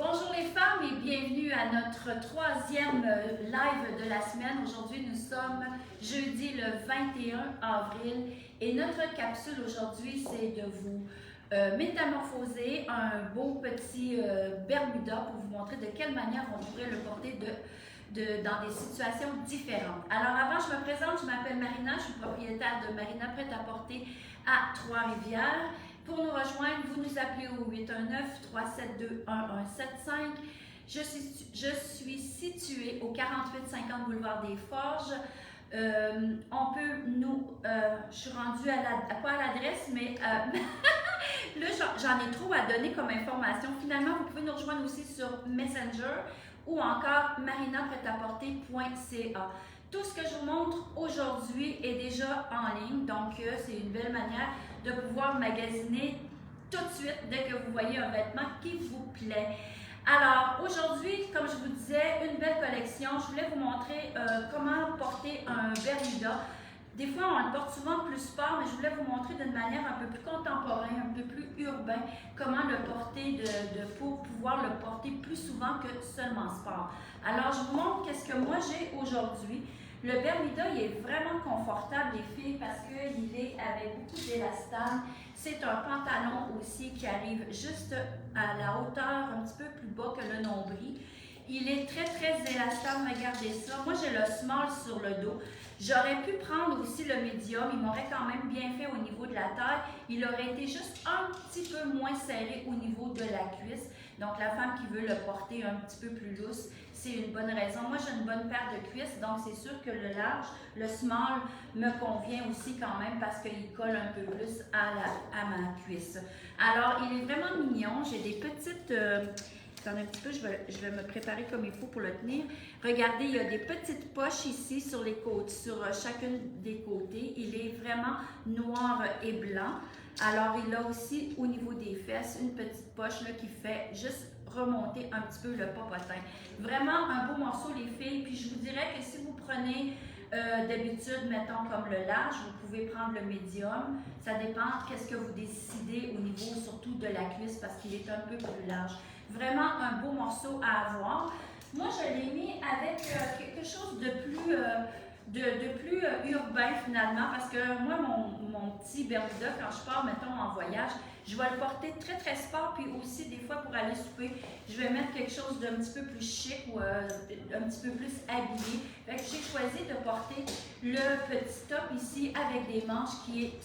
Bonjour les femmes et bienvenue à notre troisième live de la semaine. Aujourd'hui, nous sommes jeudi le 21 avril et notre capsule aujourd'hui, c'est de vous métamorphoser un beau petit Bermuda pour vous montrer de quelle manière on pourrait le porter dans des situations différentes. Alors avant, je me présente, je m'appelle Marina, je suis propriétaire de Marina Prêt-à-Porter à Trois-Rivières. Pour nous rejoindre, vous nous appelez au 819-372-1175. Je suis située au 4850 boulevard des Forges. On peut nous... je suis rendue pas à l'adresse, mais là, j'en ai trop à donner comme information. Finalement, vous pouvez nous rejoindre aussi sur Messenger ou encore marinapretaporter.ca. Tout ce que je vous montre aujourd'hui est déjà en ligne, donc c'est une belle manière de pouvoir magasiner tout de suite dès que vous voyez un vêtement qui vous plaît. Alors aujourd'hui, comme je vous disais, une belle collection. Je voulais vous montrer comment porter un Bermuda. Des fois, on le porte souvent plus sport, mais je voulais vous montrer d'une manière un peu plus contemporaine, un peu plus urbain, comment le porter pour pouvoir le porter plus souvent que seulement sport. Alors, je vous montre qu'est-ce que moi j'ai aujourd'hui. Le Bermuda, il est vraiment confortable, les filles, parce qu'il est avec beaucoup d'élastane. C'est un pantalon aussi qui arrive juste à la hauteur, un petit peu plus bas que le nombril. Il est très, très élastane, regardez ça. Moi, j'ai le small sur le dos. J'aurais pu prendre aussi le médium, il m'aurait quand même bien fait au niveau de la taille. Il aurait été juste un petit peu moins serré au niveau de la cuisse. Donc, la femme qui veut le porter un petit peu plus lousse, c'est une bonne raison. Moi, j'ai une bonne paire de cuisses, donc c'est sûr que le large, le small, me convient aussi quand même parce qu'il colle un peu plus à ma cuisse. Alors, il est vraiment mignon. J'ai des petites... Attendez un petit peu, je vais me préparer comme il faut pour le tenir. Regardez, il y a des petites poches ici sur les côtes, sur chacune des côtés. Il est vraiment noir et blanc. Alors, il a aussi au niveau des fesses une petite poche là, qui fait juste remonter un petit peu le popotin. Vraiment un beau morceau, les filles. Puis je vous dirais que si vous prenez d'habitude, mettons comme le large, vous pouvez prendre le médium. Ça dépend qu'est-ce que vous décidez au niveau surtout de la cuisse parce qu'il est un peu plus large. Vraiment un beau morceau à avoir. Moi, je l'ai mis avec quelque chose de plus, urbain finalement parce que moi, mon petit Bermuda, quand je pars, mettons, en voyage, je vais le porter très, très sport. Puis aussi, des fois, pour aller souper, je vais mettre quelque chose d'un petit peu plus chic ou un petit peu plus habillé. Fait que j'ai choisi de porter le petit top ici avec des manches qui est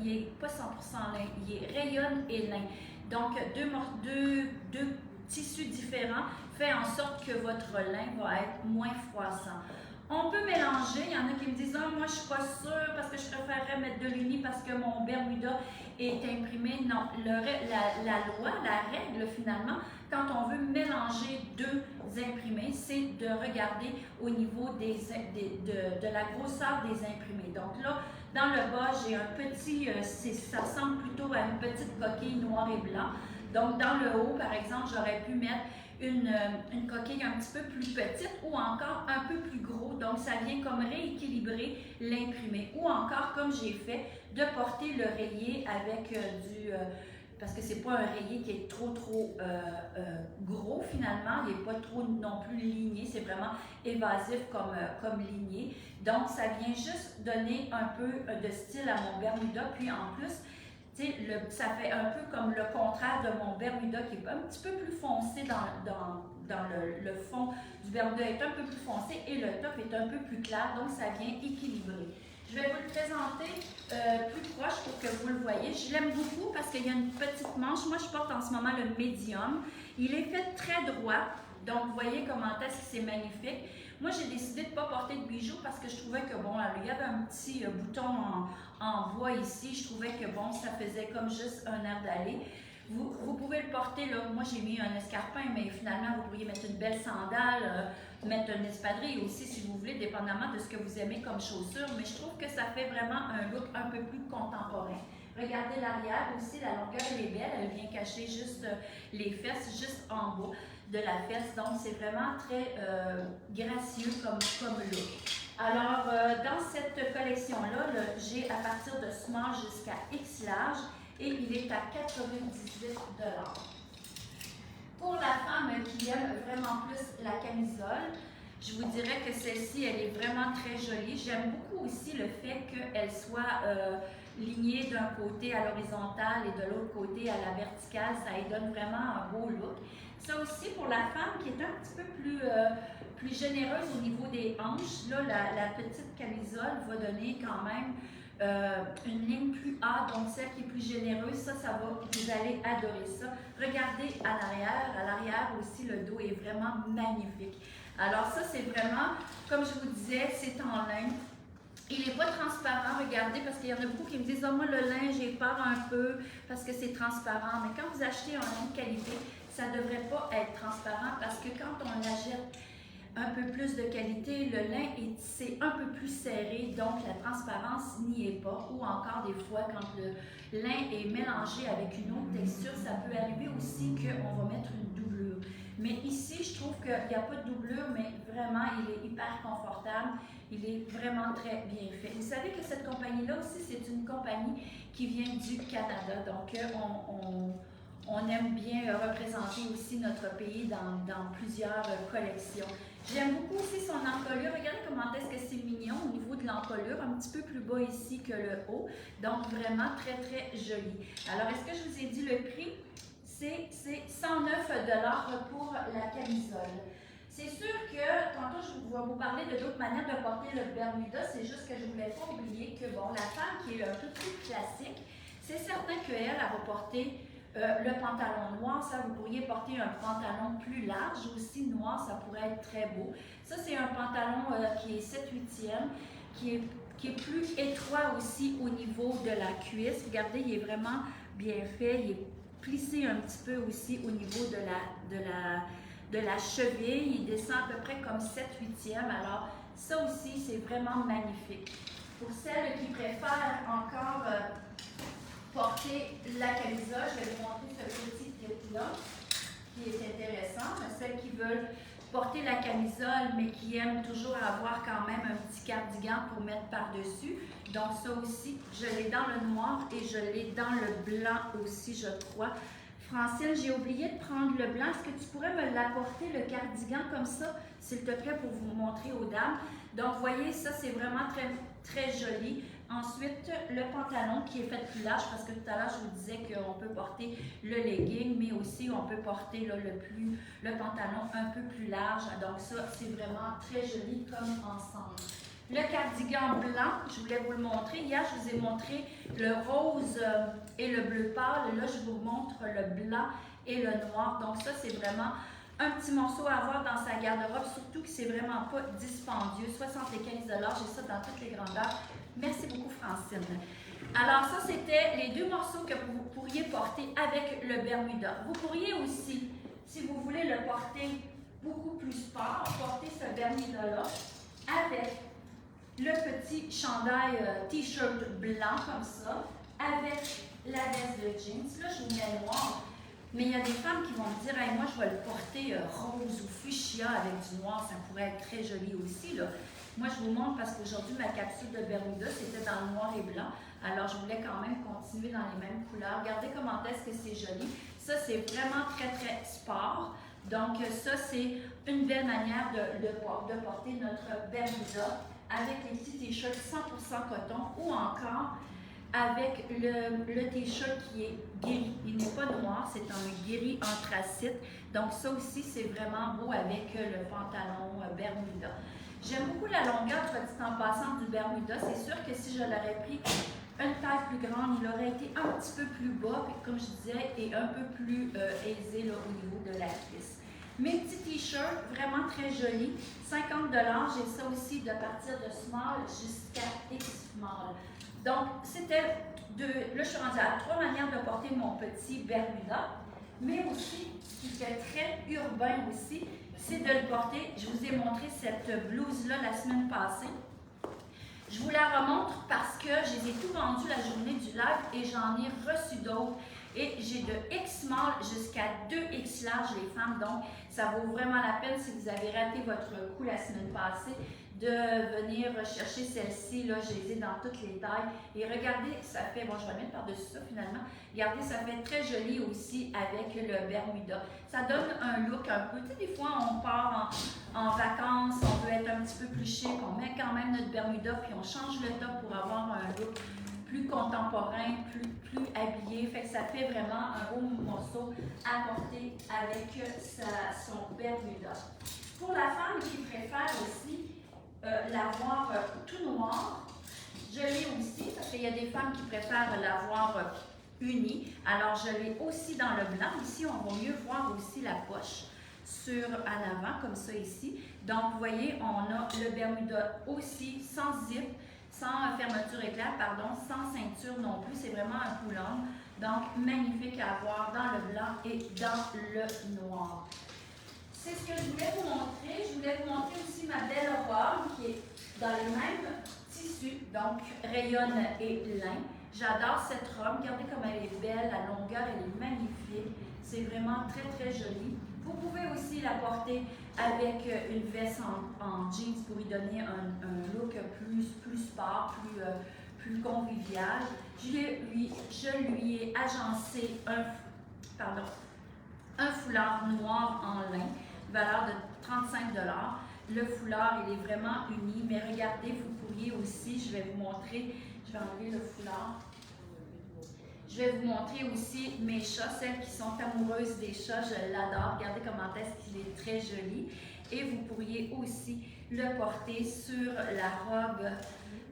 il est pas 100% lin, il est rayon et lin. Donc, deux tissus différents fait en sorte que votre lin va être moins froissant. On peut mélanger, il y en a qui me disent « Ah, moi je suis pas sûre parce que je préférerais mettre de l'uni parce que mon Bermuda est imprimé. » Non, la loi, la règle finalement, quand on veut mélanger deux imprimés, c'est de regarder au niveau de la grosseur des imprimés. Donc là, dans le bas, j'ai un petit, ça ressemble plutôt à une petite coquille noire et blanc. Donc dans le haut, par exemple, j'aurais pu mettre une coquille un petit peu plus petite ou encore un peu plus gros. Donc, ça vient comme rééquilibrer l'imprimé. Ou encore, comme j'ai fait, de porter le rayé avec parce que c'est pas un rayé qui est trop gros finalement. Il n'est pas trop non plus ligné. C'est vraiment évasif comme ligné. Donc, ça vient juste donner un peu de style à mon Bermuda. Puis en plus, ça fait un peu comme le contraire de mon Bermuda qui est un petit peu plus foncé dans le fond du Bermuda est un peu plus foncé et le top est un peu plus clair, donc ça vient équilibrer. Je vais vous le présenter plus proche pour que vous le voyez. Je l'aime beaucoup parce qu'il y a une petite manche. Moi, je porte en ce moment le médium. Il est fait très droit, donc vous voyez comment est-ce que c'est magnifique. Moi, j'ai décidé de ne pas porter de bijoux parce que je trouvais que, bon, il y avait un petit bouton en bois ici. Je trouvais que, bon, ça faisait comme juste un air d'aller. Vous pouvez le porter, là. Moi, j'ai mis un escarpin, mais finalement, vous pourriez mettre une belle sandale, mettre un espadrille aussi, si vous voulez, dépendamment de ce que vous aimez comme chaussure. Mais je trouve que ça fait vraiment un look un peu plus contemporain. Regardez l'arrière aussi, la longueur, elle est belle. Elle vient cacher juste les fesses, juste en bas de la fesse. Donc, c'est vraiment très gracieux comme look. Alors, dans cette collection-là, j'ai à partir de small jusqu'à X large et il est à 98 $. Pour la femme qui aime vraiment plus la camisole, je vous dirais que celle-ci, elle est vraiment très jolie. J'aime beaucoup aussi le fait qu'elle soit lignée d'un côté à l'horizontale et de l'autre côté à la verticale. Ça lui donne vraiment un beau look. Ça aussi, pour la femme qui est un petit peu plus généreuse au niveau des hanches, là, la petite camisole va donner quand même une ligne plus haute, donc celle qui est plus généreuse, ça va, vous allez adorer ça. Regardez à l'arrière aussi, le dos est vraiment magnifique. Alors ça, c'est vraiment, comme je vous disais, c'est en lin. Il n'est pas transparent, regardez, parce qu'il y en a beaucoup qui me disent « Ah, moi, le lin, j'ai peur un peu parce que c'est transparent. » Mais quand vous achetez un lin de qualité, ça ne devrait pas être transparent parce que quand on l'achète un peu plus de qualité, le lin c'est un peu plus serré, donc la transparence n'y est pas. Ou encore des fois, quand le lin est mélangé avec une autre texture, ça peut arriver aussi qu'on va mettre une doublure. Mais ici, je trouve qu'il n'y a pas de doublure, mais vraiment, il est hyper confortable. Il est vraiment très bien fait. Vous savez que cette compagnie-là aussi, c'est une compagnie qui vient du Canada. Donc, on aime bien représenter aussi notre pays dans plusieurs collections. J'aime beaucoup aussi son encolure. Regardez comment est-ce que c'est mignon au niveau de l'encolure, un petit peu plus bas ici que le haut. Donc, vraiment très, très joli. Alors, est-ce que je vous ai dit le prix? C'est 109 $ pour la camisole. C'est sûr que, tantôt, je vais vous parler de d'autres manières de porter le Bermuda. C'est juste que je ne voulais pas oublier que, bon, la femme qui est un peu plus classique, c'est certain qu'elle va porter le pantalon noir. Ça, vous pourriez porter un pantalon plus large aussi noir, ça pourrait être très beau. Ça, c'est un pantalon qui est 7/8e, qui est plus étroit aussi au niveau de la cuisse. Regardez, il est vraiment bien fait. Il est plissé un petit peu aussi au niveau de la cheville. Il descend à peu près comme 7/8e. Alors, ça aussi, c'est vraiment magnifique. Pour celles qui préfèrent encore porter la camisole, je vais vous montrer ce petit clip-là qui est intéressant. Celles qui veulent porter la camisole, mais qui aiment toujours avoir quand même un petit cardigan pour mettre par-dessus. Donc ça aussi, je l'ai dans le noir et je l'ai dans le blanc aussi, je crois. Francine, j'ai oublié de prendre le blanc. Est-ce que tu pourrais me l'apporter, le cardigan, comme ça, s'il te plaît, pour vous montrer aux dames? Donc, vous voyez, ça, c'est vraiment très, très joli. Ensuite, le pantalon qui est fait plus large, parce que tout à l'heure, je vous disais qu'on peut porter le legging, mais aussi on peut porter là, le pantalon un peu plus large. Donc ça, c'est vraiment très joli comme ensemble. Le cardigan blanc, je voulais vous le montrer. Hier, je vous ai montré le rose et le bleu pâle. Là, je vous montre le blanc et le noir. Donc ça, c'est vraiment un petit morceau à avoir dans sa garde-robe, surtout que c'est vraiment pas dispendieux. 75 $, j'ai ça dans toutes les grandeurs. Merci beaucoup, Francine. Alors ça, c'était les deux morceaux que vous pourriez porter avec le Bermuda. Vous pourriez aussi, si vous voulez le porter beaucoup plus sport, porter ce Bermuda-là avec le petit chandail t-shirt blanc comme ça, avec la veste de jeans. Là, je vous mets noir. Mais il y a des femmes qui vont me dire hey, « moi, je vais le porter rose ou fuchsia avec du noir, ça pourrait être très joli aussi. » là. Moi, je vous montre parce qu'aujourd'hui, ma capsule de Bermuda, c'était dans le noir et blanc. Alors, je voulais quand même continuer dans les mêmes couleurs. Regardez comment est-ce que c'est joli. Ça, c'est vraiment très, très sport. Donc, ça, c'est une belle manière de porter notre Bermuda avec les petits t-shirts 100% coton ou encore avec le t-shirt qui est gris. Il n'est pas noir, c'est un gris anthracite. Donc ça aussi, c'est vraiment beau avec le pantalon Bermuda. J'aime beaucoup la longueur, soit dit en passant, du Bermuda. C'est sûr que si je l'aurais pris une taille plus grande, il aurait été un petit peu plus bas, puis comme je disais, et un peu plus aisé là, au niveau de la cuisse. Mes petits t-shirts, vraiment très jolis, 50 $. J'ai ça aussi de partir de small jusqu'à X small. Donc, c'était là, je suis rendue à 3 manières de porter mon petit Bermuda, mais aussi, ce qui fait très urbain aussi, c'est de le porter. Je vous ai montré cette blouse-là la semaine passée. Je vous la remontre parce que je les ai tout vendus la journée du live et j'en ai reçu d'autres. Et j'ai de X small jusqu'à 2X large, les femmes. Donc, ça vaut vraiment la peine si vous avez raté votre coup la semaine passée de venir chercher celle-ci. Là, je les ai dans toutes les tailles. Et regardez, ça fait, bon, je vais mettre par-dessus ça finalement. Regardez, ça fait très joli aussi avec le Bermuda. Ça donne un look un peu, tu sais, des fois on part en vacances, on veut être un petit peu plus chic, on met quand même notre Bermuda, puis on change le top pour avoir un look plus contemporain, plus habillé. Fait que ça fait vraiment un beau morceau à porter avec son Bermuda. Pour la femme qui préfère aussi l'avoir tout noir, je l'ai aussi, parce qu'il y a des femmes qui préfèrent l'avoir unie. Alors, je l'ai aussi dans le blanc. Ici, on va mieux voir aussi la poche en avant, comme ça ici. Donc, vous voyez, on a le Bermuda aussi sans zip, sans fermeture éclair, pardon, sans ceinture non plus. C'est vraiment un pull-on. Donc, magnifique à avoir dans le blanc et dans le noir. C'est ce que je voulais vous montrer. Je voulais vous montrer aussi ma belle robe qui est dans les mêmes tissus, donc rayon et lin. J'adore cette robe. Regardez comme elle est belle, la longueur, elle est magnifique. C'est vraiment très, très joli. Vous pouvez aussi la porter avec une veste en jeans pour y donner un look plus sport, plus convivial. Je lui ai agencé un foulard noir en lin, valeur de 35 $. Le foulard, il est vraiment uni, mais regardez, vous pourriez aussi, je vais vous montrer, je vais enlever le foulard. Je vais vous montrer aussi mes chats, celles qui sont amoureuses des chats, je l'adore. Regardez comment est-ce qu'il est très joli. Et vous pourriez aussi le porter sur la robe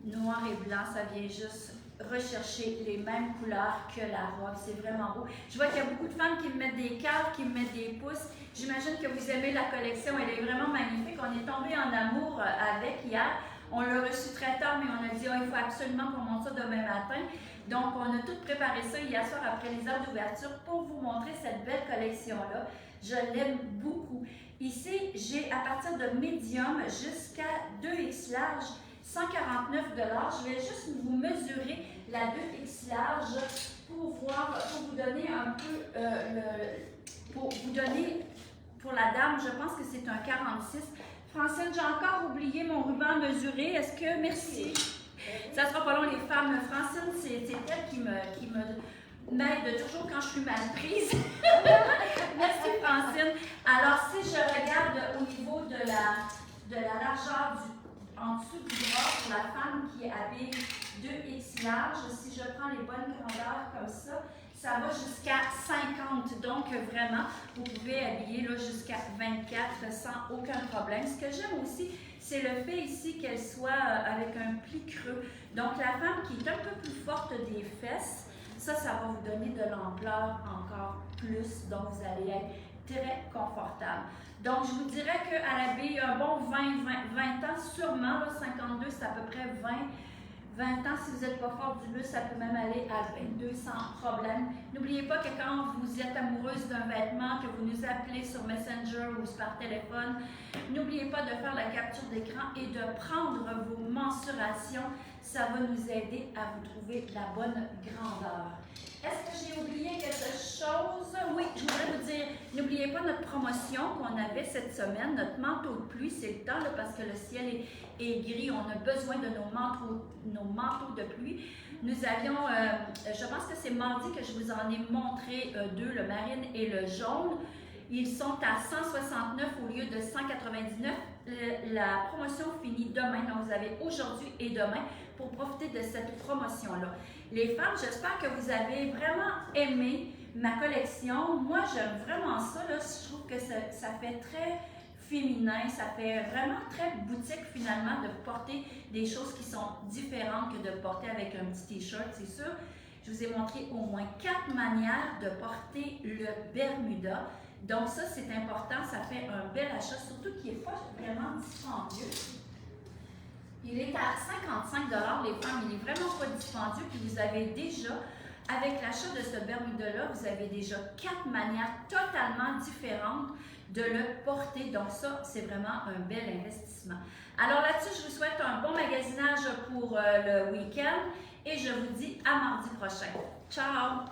noir et blanc, ça vient juste rechercher les mêmes couleurs que la robe. C'est vraiment beau. Je vois qu'il y a beaucoup de femmes qui me mettent des cœurs, qui me mettent des pouces. J'imagine que vous aimez la collection. Elle est vraiment magnifique. On est tombé en amour avec hier. On l'a reçu très tard, mais on a dit, oh, il faut absolument qu'on monte ça demain matin. Donc, on a tout préparé ça hier soir après les heures d'ouverture pour vous montrer cette belle collection-là. Je l'aime beaucoup. Ici, j'ai à partir de médium jusqu'à 2X large, 149 $. Je vais juste vous mesurer la 2X large pour vous donner un peu pour la dame, je pense que c'est un 46. Francine, j'ai encore oublié mon ruban mesuré. Est-ce que, merci. Ça sera pas long, les femmes. Francine, c'est elle qui m'aide toujours quand je suis mal prise. Merci, Francine. Alors, si je regarde au niveau de la largeur en dessous du bras pour la femme qui habille 2X large, si je prends les bonnes grandeurs comme ça va jusqu'à 50. Donc, vraiment, vous pouvez habiller jusqu'à 24 sans aucun problème. Ce que j'aime aussi, c'est le fait ici qu'elle soit avec un pli creux. Donc, la femme qui est un peu plus forte des fesses, ça va vous donner de l'ampleur encore plus. Donc, vous allez être très confortable. Donc, je vous dirais qu'à l'habille, un bon 20 ans, sûrement, là, 52, c'est à peu près 20 ans, si vous n'êtes pas fort du muscle, ça peut même aller à 22 sans problème. N'oubliez pas que quand vous êtes amoureuse d'un vêtement, que vous nous appelez sur Messenger ou par téléphone, n'oubliez pas de faire la capture d'écran et de prendre vos mensurations. Ça va nous aider à vous trouver la bonne grandeur. Est-ce que j'ai oublié quelque chose? Oui, je voudrais vous dire, n'oubliez pas notre promotion qu'on avait cette semaine, notre manteau de pluie. C'est le temps là, parce que le ciel est gris, on a besoin de nos manteaux de pluie. Nous avions, je pense que c'est mardi que je vous en ai montré deux, le marine et le jaune. Ils sont à 169 au lieu de 199. La promotion finit demain, donc vous avez aujourd'hui et demain pour profiter de cette promotion-là. Les femmes, j'espère que vous avez vraiment aimé ma collection. Moi, j'aime vraiment ça. Là. Je trouve que ça fait très féminin, ça fait vraiment très boutique finalement de porter des choses qui sont différentes que de porter avec un petit t-shirt, c'est sûr. Je vous ai montré au moins 4 manières de porter le Bermuda. Donc ça, c'est important, ça fait un bel achat, surtout qu'il n'est pas vraiment dispendieux. Il est à 55 $, les femmes, il n'est vraiment pas dispendieux, puis vous avez déjà, avec l'achat de ce Bermuda-là, vous avez déjà 4 manières totalement différentes de le porter. Donc ça, c'est vraiment un bel investissement. Alors là-dessus, je vous souhaite un bon magasinage pour le week-end et je vous dis à mardi prochain. Ciao!